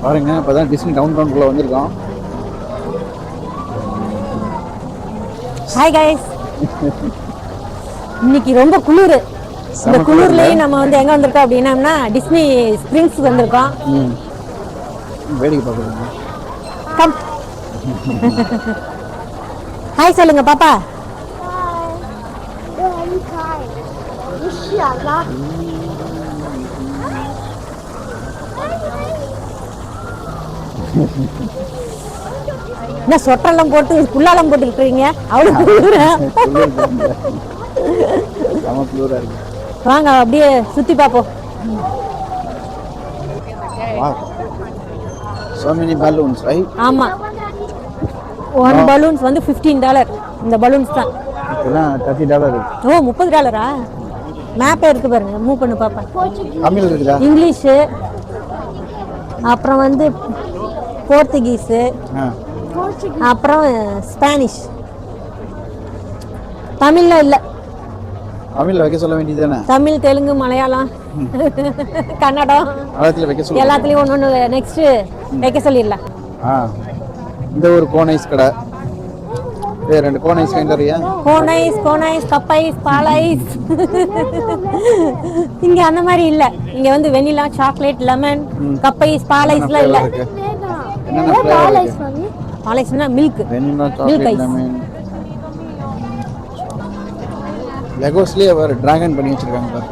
பாருங்க இப்போதான் Disney down டவுனுக்குள்ளே வந்திருக்கோம். Hi guys. இன்னைக்கு ரொம்ப குளிர். இந்த குளிர்லயும் நம்ம வந்து எங்க வந்திருக்கோம் அப்படின்னா டிஸ்னி ஸ்பிரிங்ஸ் வந்திருக்கோம். வேடிக்கை பார்க்குறீங்க. கம் ஹாய் சொல்லுங்க பாப்பா. என்ன சொட்டெல்லாம் போட்டு குள்ளாலம் போட்டு இருக்கீங்க? அவ்வளவு வாங்க அப்படியே சுத்தி பார்ப்போம். So many balloons, right? ஆமா. one balloons வந்து $15. இந்த பலூன்ஸ் தான். இதெல்லாம் $30. ஓ $30. மேப்பே இருக்கு பாருங்க. மூவ் பண்ணு பாப்பா. தமிழ் இருக்குதா? இங்கிலீஷ், அப்புறம் வந்து போர்த்துகீஸ், அப்புறம் ஸ்பானிஷ். தமிழ்ல இல்ல. தமிழ்ல வைக்க சொல்ல வேண்டியதுதானே? தமிழ், தெலுங்கு, மலையாளம், கன்னடம் எல்லாத்துலயும் ஒன்று நெக்ஸ்ட் வைக்க சொல்லிடலாம். இந்த ஒரு கோனைஸ் கடை, ரெண்டு கோனைஸ் கைண்டறியா? கோனைஸ் கப்பைஸ் பாலைஸ். இங்க அந்த மாதிரி இல்ல. இங்க வந்து வெனிலா, சாக்லேட், லெமன், கப்பைஸ், பாலைஸ்லாம் இல்ல. பாலைஸ்னா மில்க், மில்க் ஐஸ். லெகோஸ்லயே வேற டிராகன் பண்ணி வச்சிருக்காங்க பாரு.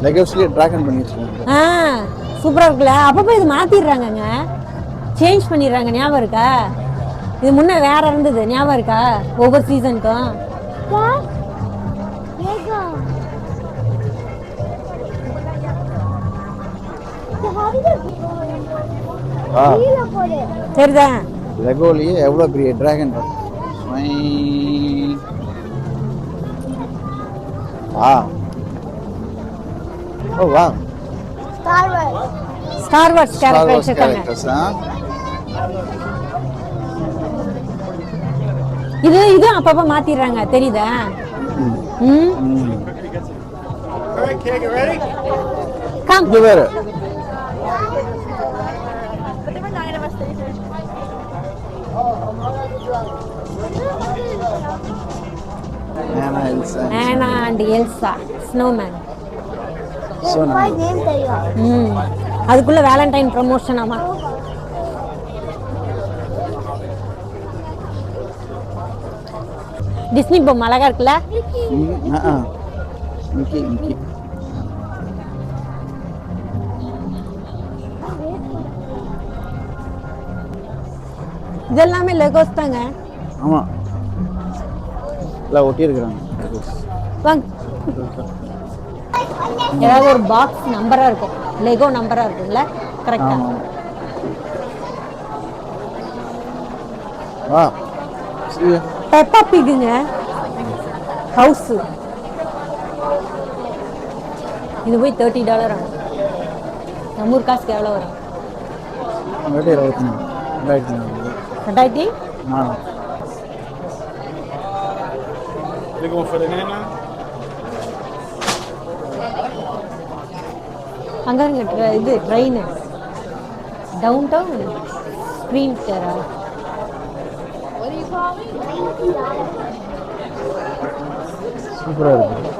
லெகோஸ்லயே டிராகன் பண்ணி வச்சிருக்காங்க. சூப்பரா இருக்குல்ல. அப்பப்போ இது மாத்திடுறாங்கங்க, சேஞ்ச் பண்ணிடுறாங்க. ஞாபகம் இருக்கா? இது முன்ன வேற இருந்தது, ஞாபகம் இருக்கா? ஒவ்வொரு சீசனுக்கும். சரிதா? லெகோலயே எவ்வளவு பெரிய டிராகன் பாரு. ஓ வா. Star Wars characters. இது அப்பப்ப மாத்திடுறாங்க, தெரியுதா? கம் இது வேற. Anna and Elsa snowman. அதுக்குள்ள வேலண்டைன் ப்ரமோஷன். ஆமா. டிஸ்னி பொம்மை அழகா இருக்குல்ல? இதெல்லாமே லெகோஸ் தாங்க. ஆமா, எல்லாம் ஒட்டி இருக்காங்க. ஏதாவது ஒரு பாக்ஸ் நம்பரா இருக்கும், லெகோ நம்பரா இருக்கும்ல? கரெக்ட்டா? வா. பெப்பா பிக்குங்க ஹவுஸ். இது போய் $30 ஆகும். நம்ம ஊர் காசுக்கு எவ்வளோ வரும்? 2000. அங்க இது ட்ரெயின் டவுன் டவுன் ஸ்ப்ரிண்டரா? சூப்பரா இருக்கு.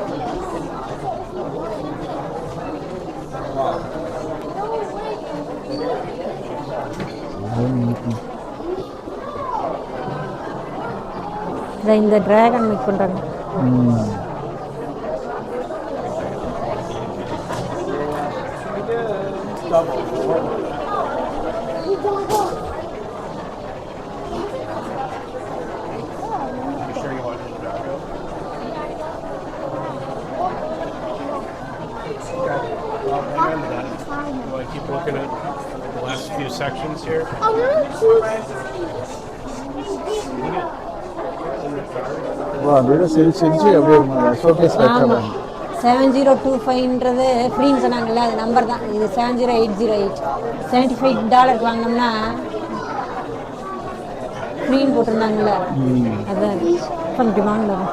இந்த டிராகன் மேக் பண்றாங்க. Keep looking at the last few sections here. Wow, this is showcase. 7025ன்றது ஃப்ரீன்னு சொன்னாங்கல்ல, அது நம்பர் தான். இது 70808. $75 வாங்கினோம்னா ஃப்ரீன்னு போட்டிருந்தாங்கல்ல, அதுதான் கொஞ்சம் வாங்கலாம்.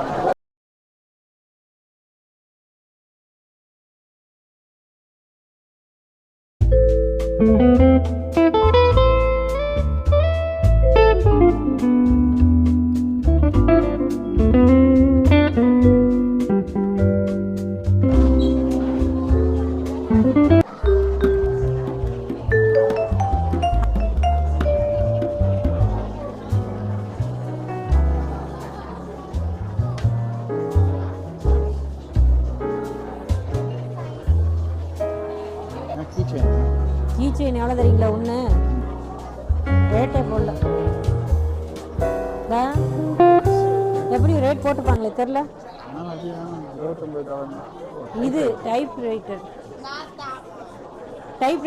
கிச்சன் கீ செயின் எவ்வளோ தெரியுங்களா ஒன்று ரேட்டே போடல இதா, எப்படி ரேட் போட்டுப்பாங்களே தெரில. ஆனால் அது $29. இது டைப்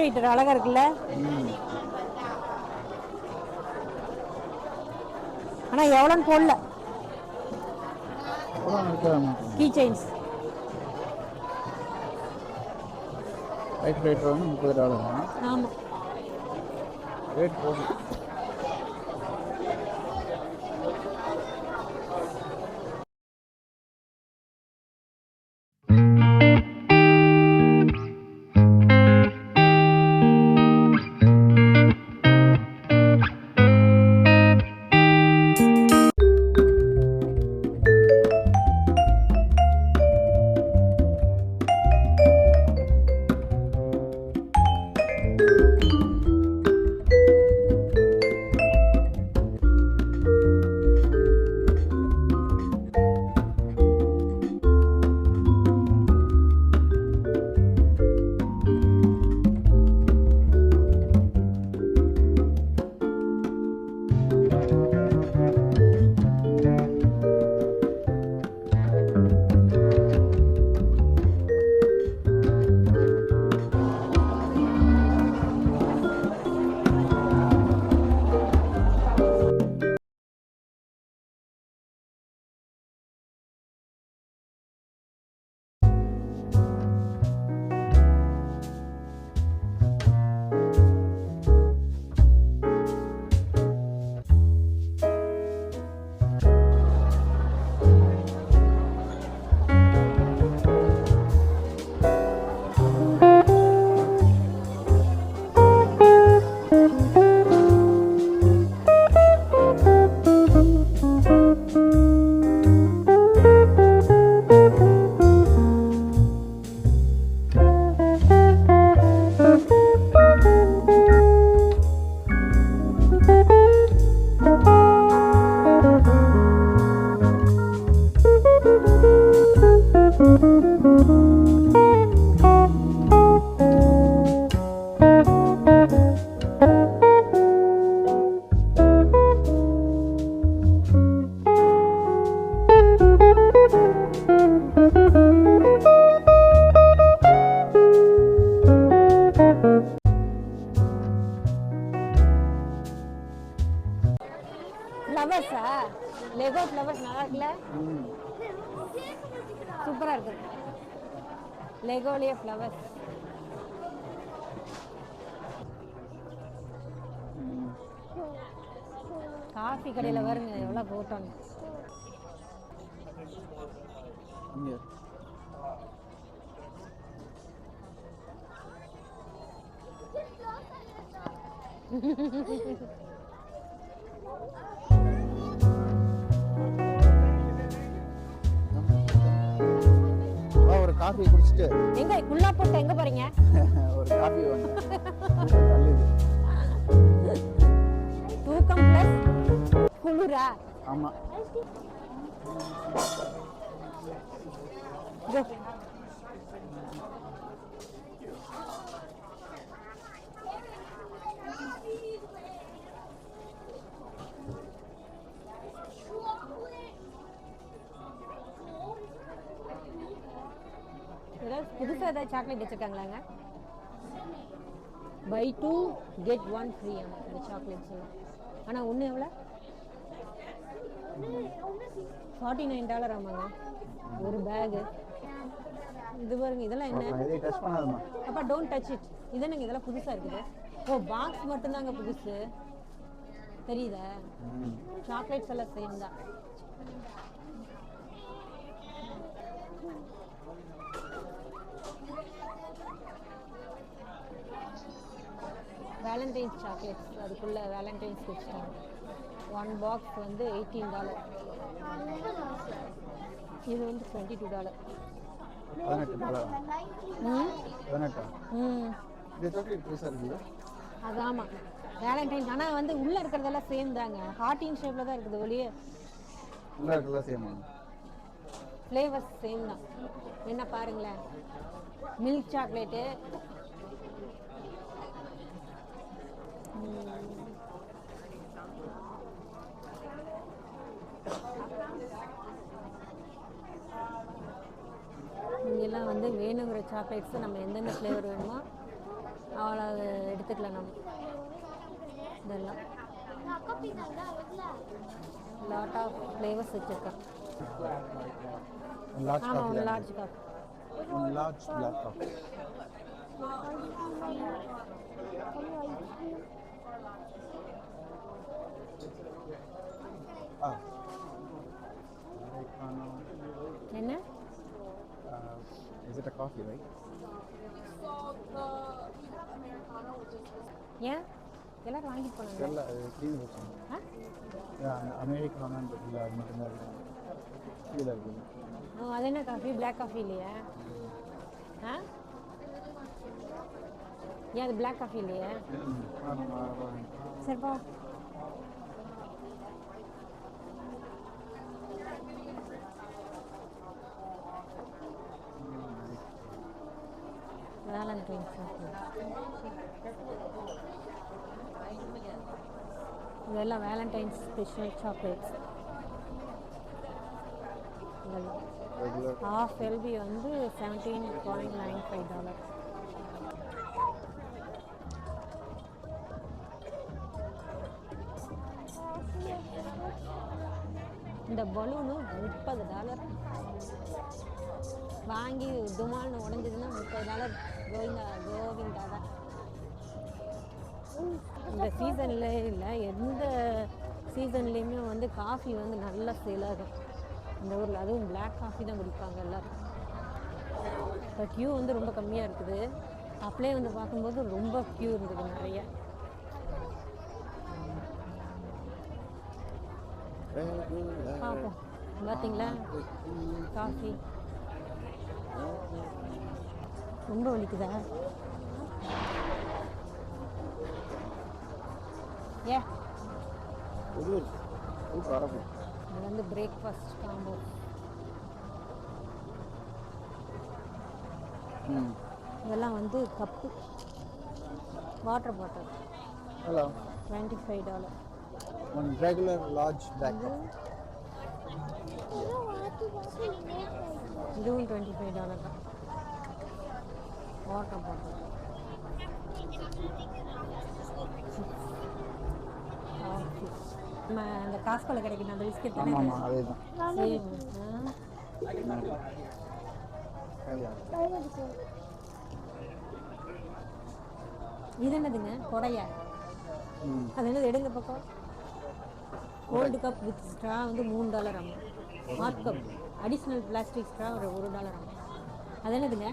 ரைட்டர் அழகா இருக்குல்ல. ஆனா எவ்வளோன்னு போடல. கீ செயின்ஸ் ரைட் ரைட்டர் வந்து $30. ஆமாம். ரேட் போகும். ஃப்ளவர்ஸா? லெகோ ஃப்ளவர்ஸ் நல்லா இருக்குல்ல? சூப்பரா இருக்கு. லெகோலயே ஃப்ளவர்ஸ். காஃபி கடையில வருங்க எவ்வளவு கூட்டம். ஒரு காஃபி குடிச்சிட்டு எங்க குள்ளா போட்டு எங்க போறீங்க? ஒரு காஃபி வாங்க. தூக்கம் பிளஸ் குளிரா? ஆமா. புதுசா ஏதாவது சாக்லேட் வச்சிருக்காங்களாங்க? பை 2 get 1 ஃப்ரீ அந்த சாக்லேட்ஸ். ஆனா ஒண்ணு எவ்வளவு? $49 ஆமாங்க ஒரு பேக். இது பாருங்க இதெல்லாம் என்ன? இதை டச் பண்ணாதமா. அப்பா டோன்ட் டச் இட். இதென்னங்க இதெல்லாம் புதுசா இருக்குது. ஓ பாக்ஸ் மட்டும் தாங்க புதுசு. தெரியுதா? சாக்லேட்ஸ் எல்லாம் சேம் தான். வேலண்டைன்ஸ் சாக்லேட்ஸ் அதுக்குள்ளே வேலண்டைன்ஸ் வச்சுட்டாங்க. 1 பாக்ஸ் வந்து $18. இது வந்து $22. $18. ம் 18. ம் இது சாக்லேட் பெருசாக இருக்குது. அது ஆமாம் வேலண்டைன்ஸ். ஆனால் வந்து உள்ளே இருக்கிறதெல்லாம் சேம் தாங்க. ஹார்ட்டின் ஷேப்பில் தான் இருக்குது வெளியே. நல்லா இருக்குல்ல சேமா. ஃப்ளேவர்ஸ் சேம் தான். என்ன பாருங்களேன், மில்க் சாக்லேட்டு, இங்கெல்லாம் வந்து வேணுங்கிற சாக்லேட்ஸு நம்ம எந்தெந்த ஃப்ளேவர் வேணுமோ அவ்வளோ எடுத்துக்கலாம். நம்ம இதெல்லாம் லாட் ஆஃப் ஃப்ளேவர்ஸ் வச்சுருக்கேன். ஆமாம், ஒரு large cup. large black coffee. Americano. என்ன? Is it a coffee, right? ஏன் எல்லாரும் வாங்கிட்டு போனாங்க? தெரியல, அது கீழே வச்சாங்க. அமெரிக்கானன்றதுல அது மட்டும்தான் இருக்குது. கீழே இருக்குது. ஓ, அது என்ன காஃபி? பிளாக் காஃபி இல்லையா? ஆ, ஏன் அது பிளாக் காஃபி இல்லையா? சரிப்பா. வேலண்டைன்ஸ் இதெல்லாம் valentines special chocolates. Half LB வந்து $17.95. இந்த பலூனு $30. வாங்கி துமால்னு உடஞ்சதுன்னா $30. கோவிந்தா தான். இந்த சீசனில் இல்லை, எந்த சீசன்லேயுமே வந்து காஃபி வந்து நல்லா சேல் ஆகும் இந்த ஊரில். அதுவும் பிளாக் காஃபி தான் குடிப்பாங்க எல்லோரும். இப்போ க்யூ வந்து ரொம்ப கம்மியாக இருக்குது. அப்படியே வந்து பார்க்கும்போது ரொம்ப க்யூ இருந்தது நிறைய. பார்ப்போம். பார்த்தீங்களா காஃபி ரொம்ப வலிக்குதா? ஏ இது வந்து பிரேக்ஃபாஸ்ட் காம்போ. இதெல்லாம் வந்து cup water bottle $25. One regular large black cup. இதுவும் $25 தான். வாட்டர் பாட்டில் நம்ம அந்த காஸ்கோல கிடைக்கும் அந்த பிஸ்கெட் தானே? ஆமாம், அதே தான். இது என்னதுங்க? கொடையா? அது என்னது? எடுங்க பக்கம். கோல்டு கப் வித் ஸ்ட்ரா வந்து $3 ஆகும். Hot cup additional plastic straw ஒரு $1 ஆகும். அது என்னதுங்க?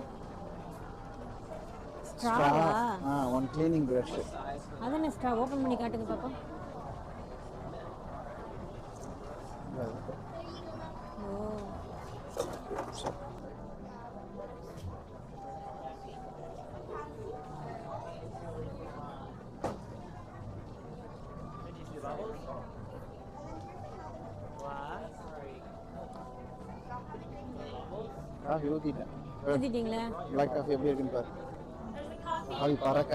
ஸ்ட்ராவா? One cleaning brush. அது என்ன ஸ்ட்ரா? ஓப்பன் பண்ணி காட்டுங்க பாப்போம். ஓ, காஃபி ஊற்றிட்டேன். ஊற்றிட்டீங்களா? பிளாக் காஃபி எப்படி இருக்குன்னு பாரு. காஃபி பறக்க.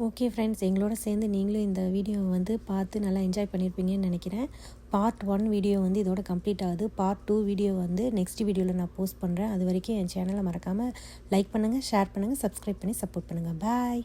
ஓகே ஃப்ரெண்ட்ஸ், எங்களோட சேர்ந்து நீங்களும் இந்த வீடியோவை வந்து பார்த்து நல்லா என்ஜாய் பண்ணியிருப்பீங்கன்னு நினைக்கிறேன். பார்ட் 1 வீடியோ வந்து இதோட கம்ப்ளீட் ஆகுது. பார்ட் 2 வீடியோ வந்து நெக்ஸ்ட் வீடியோவில் நான் போஸ்ட் பண்ணுறேன். அது வரைக்கும் என் சேனலை மறக்காமல் லைக் பண்ணுங்கள், ஷேர் பண்ணுங்கள், சப்ஸ்கிரைப் பண்ணி சப்போர்ட் பண்ணுங்கள். பாய்.